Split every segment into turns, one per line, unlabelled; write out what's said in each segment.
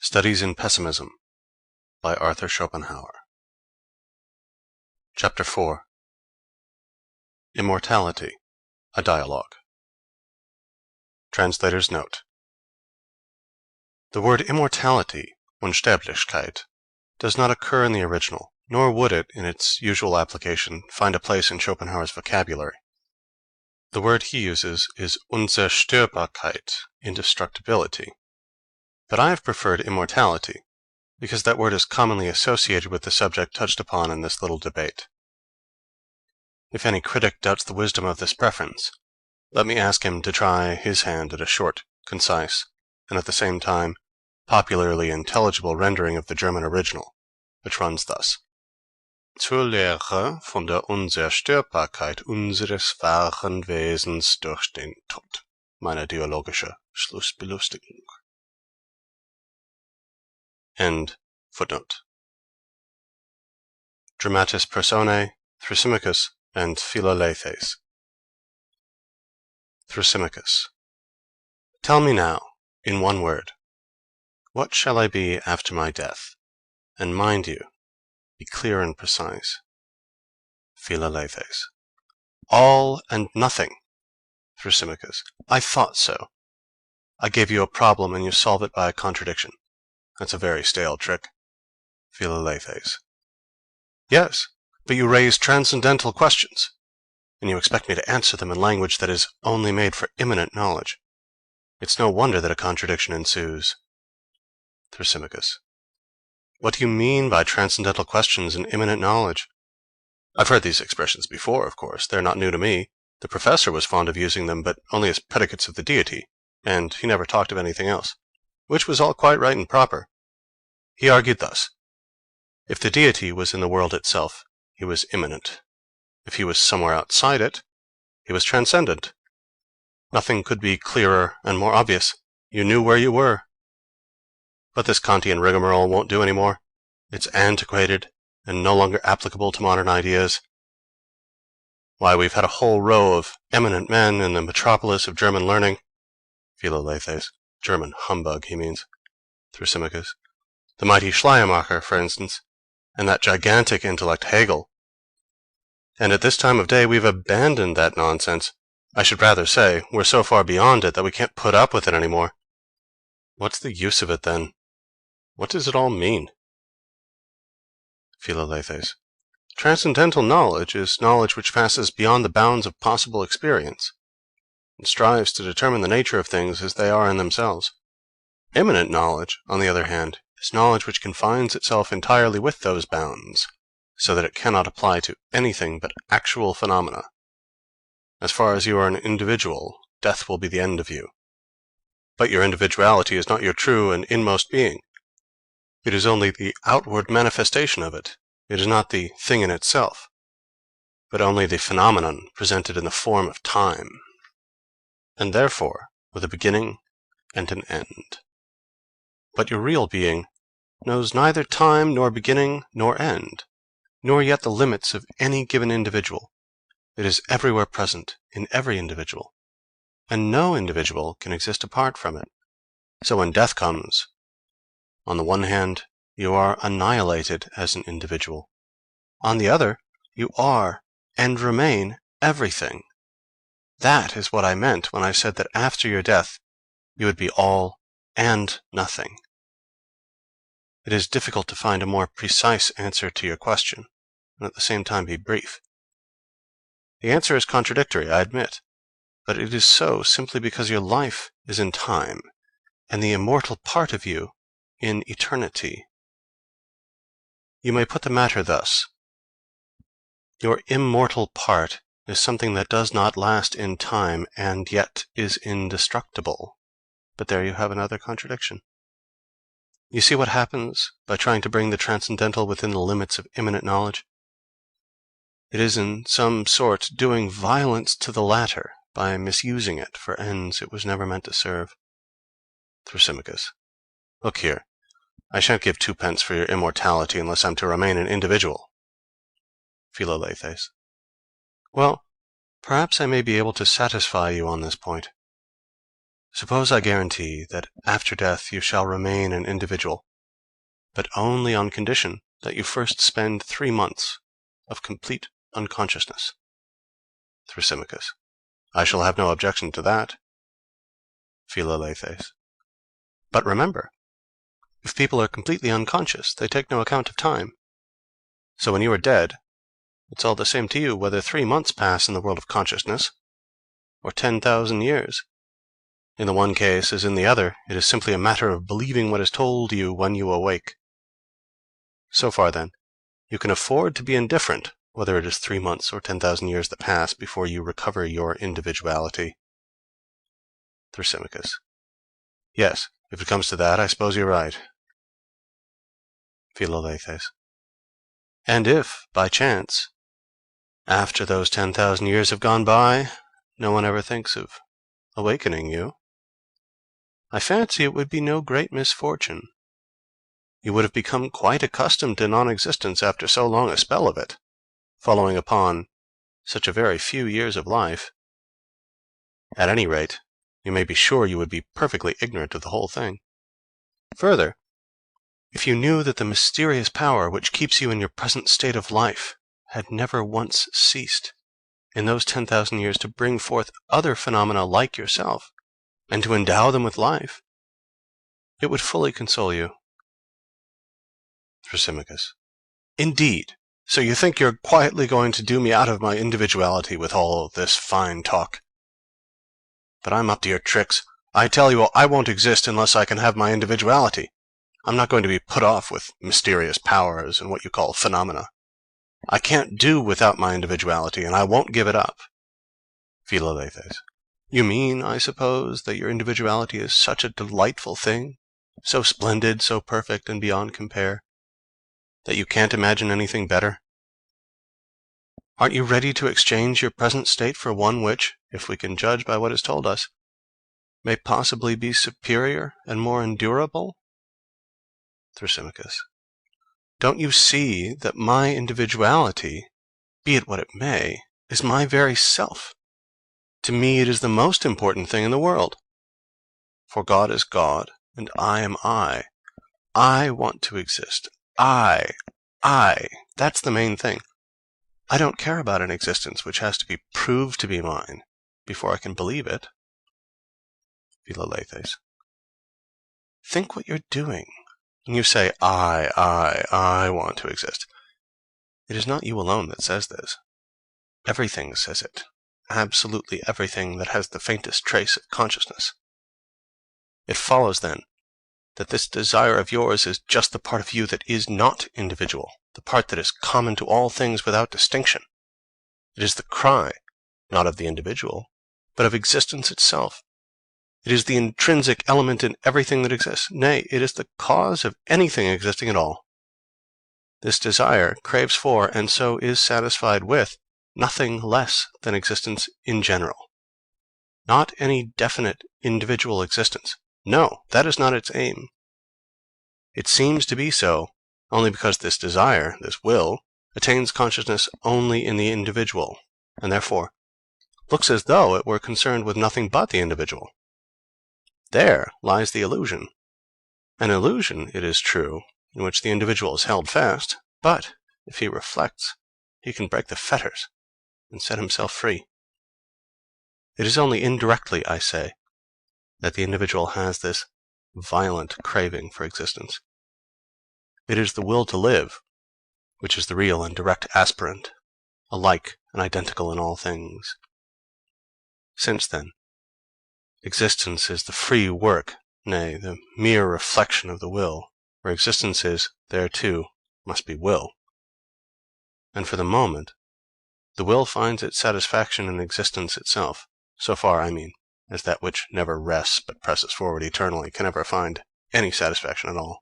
Studies in Pessimism by Arthur Schopenhauer. Chapter 4. Immortality, a Dialogue. Translator's Note. The word immortality, Unsterblichkeit, does not occur in the original, nor would it, in its usual application, find a place in Schopenhauer's vocabulary. The word he uses is Unzerstörbarkeit, indestructibility. But I have preferred immortality, because that word is commonly associated with the subject touched upon in this little debate. If any critic doubts the wisdom of this preference, let me ask him to try his hand at a short, concise, and at the same time popularly intelligible rendering of the German original, which runs thus: Zur Lehre von der Unzerstörbarkeit unseres wahren Wesens durch den Tod, meine dialogische Schlussbelustigung. End footnote. Dramatis Personae, Thrasymachus, and Philalethes. Thrasymachus. Tell me now, in one word, what shall I be after my death? And mind you, be clear and precise. Philalethes. All and nothing. Thrasymachus. I thought so. I gave you a problem and you solve it by a contradiction. That's a very stale trick. Philalethes. Yes, but you raise transcendental questions, and you expect me to answer them in language that is only made for immanent knowledge. It's no wonder that a contradiction ensues. Thrasymachus. What do you mean by transcendental questions and immanent knowledge? I've heard these expressions before, of course. They're not new to me. The professor was fond of using them, but only as predicates of the deity, and he never talked of anything else, which was all quite right and proper. He argued thus: if the deity was in the world itself, he was immanent. If he was somewhere outside it, he was transcendent. Nothing could be clearer and more obvious. You knew where you were. But this Kantian rigmarole won't do any more. It's antiquated and no longer applicable to modern ideas. Why, we've had a whole row of eminent men in the metropolis of German learning. Philalethes. German humbug, he means. Thrasymachus. The mighty Schleiermacher, for instance, and that gigantic intellect Hegel. And at this time of day we've abandoned that nonsense. I should rather say, we're so far beyond it that we can't put up with it any more. What's the use of it, then? What does it all mean? Philalethes. Transcendental knowledge is knowledge which passes beyond the bounds of possible experience, and strives to determine the nature of things as they are in themselves. Immanent knowledge, on the other hand, is knowledge which confines itself entirely with those bounds, so that it cannot apply to anything but actual phenomena. As far as you are an individual, death will be the end of you. But your individuality is not your true and inmost being. It is only the outward manifestation of it. It is not the thing in itself, but only the phenomenon presented in the form of time, and therefore with a beginning and an end. But your real being knows neither time nor beginning nor end, nor yet the limits of any given individual. It is everywhere present in every individual, and no individual can exist apart from it. So when death comes, on the one hand, you are annihilated as an individual. On the other, you are and remain everything. That is what I meant when I said that after your death, you would be all and nothing. It is difficult to find a more precise answer to your question, and at the same time be brief. The answer is contradictory, I admit, but it is so simply because your life is in time, and the immortal part of you in eternity. You may put the matter thus: your immortal part is something that does not last in time and yet is indestructible. But there you have another contradiction. You see what happens by trying to bring the transcendental within the limits of immanent knowledge? It is in some sort doing violence to the latter by misusing it for ends it was never meant to serve. Thrasymachus. Look here, I shan't give 2 pence for your immortality unless I'm to remain an individual. Philalethes. Well, perhaps I may be able to satisfy you on this point. Suppose I guarantee that after death you shall remain an individual, but only on condition that you first spend 3 months of complete unconsciousness. Thrasymachus. I shall have no objection to that. Philalethes. But remember, if people are completely unconscious, they take no account of time. So when you are dead, it's all the same to you whether 3 months pass in the world of consciousness, or 10,000 years. In the one case as in the other, it is simply a matter of believing what is told you when you awake. So far, then, you can afford to be indifferent whether it is 3 months or 10,000 years that pass before you recover your individuality. Thrasymachus. Yes, if it comes to that, I suppose you're right. Philalethes. And if, by chance, after those 10,000 years have gone by, no one ever thinks of awakening you, I fancy it would be no great misfortune. You would have become quite accustomed to non-existence after so long a spell of it, following upon such a very few years of life. At any rate, you may be sure you would be perfectly ignorant of the whole thing. Further, if you knew that the mysterious power which keeps you in your present state of life had never once ceased, in those 10,000 years, to bring forth other phenomena like yourself, and to endow them with life, it would fully console you. Thrasymachus. Indeed. So you think you're quietly going to do me out of my individuality with all this fine talk? But I'm up to your tricks. I tell you, I won't exist unless I can have my individuality. I'm not going to be put off with mysterious powers and what you call phenomena. I can't do without my individuality, and I won't give it up. Philalethes. You mean, I suppose, that your individuality is such a delightful thing, so splendid, so perfect, and beyond compare, that you can't imagine anything better? Aren't you ready to exchange your present state for one which, if we can judge by what is told us, may possibly be superior and more endurable? Thrasymachus. Don't you see that my individuality, be it what it may, is my very self? To me it is the most important thing in the world. For God is God, and I am I. I want to exist. I. That's the main thing. I don't care about an existence which has to be proved to be mine before I can believe it. Philalethes. Think what you're doing when you say, I want to exist. It is not you alone that says this. Everything says it. Absolutely everything that has the faintest trace of consciousness. It follows, then, that this desire of yours is just the part of you that is not individual, the part that is common to all things without distinction. It is the cry, not of the individual, but of existence itself. It is the intrinsic element in everything that exists. Nay, it is the cause of anything existing at all. This desire craves for, and so is satisfied with, nothing less than existence in general. Not any definite individual existence. No, that is not its aim. It seems to be so only because this desire, this will, attains consciousness only in the individual, and therefore looks as though it were concerned with nothing but the individual. There lies the illusion. An illusion, it is true, in which the individual is held fast, but if he reflects, he can break the fetters and set himself free. It is only indirectly, I say, that the individual has this violent craving for existence. It is the will to live, which is the real and direct aspirant, alike and identical in all things. Since, then, existence is the free work, nay, the mere reflection of the will, where existence is, there too must be will. And for the moment, the will finds its satisfaction in existence itself, so far, I mean, as that which never rests but presses forward eternally can ever find any satisfaction at all.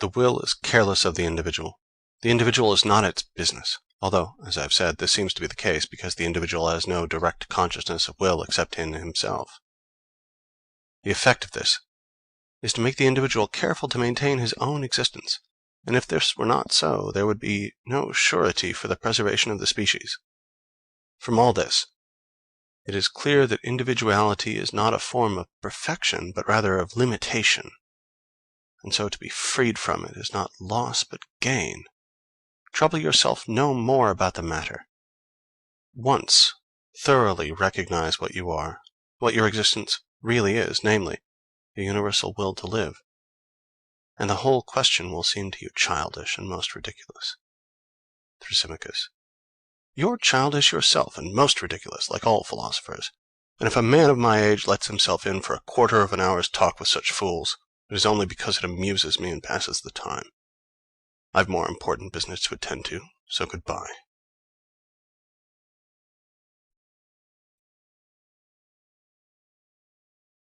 The will is careless of the individual. The individual is not its business, although, as I have said, this seems to be the case because the individual has no direct consciousness of will except in himself. The effect of this is to make the individual careful to maintain his own existence, and if this were not so, there would be no surety for the preservation of the species. From all this, It is clear that individuality is not a form of perfection, but rather of limitation, and so to be freed from it is not loss but gain. Trouble yourself no more about the matter. Once thoroughly recognize what you are, what your existence really is, namely, a universal will to live, and the whole question will seem to you childish and most ridiculous. Thrasymachos. You're childish yourself, and most ridiculous, like all philosophers. And if a man of my age lets himself in for a quarter of an hour's talk with such fools, it is only because it amuses me and passes the time. I've more important business to attend to, so goodbye.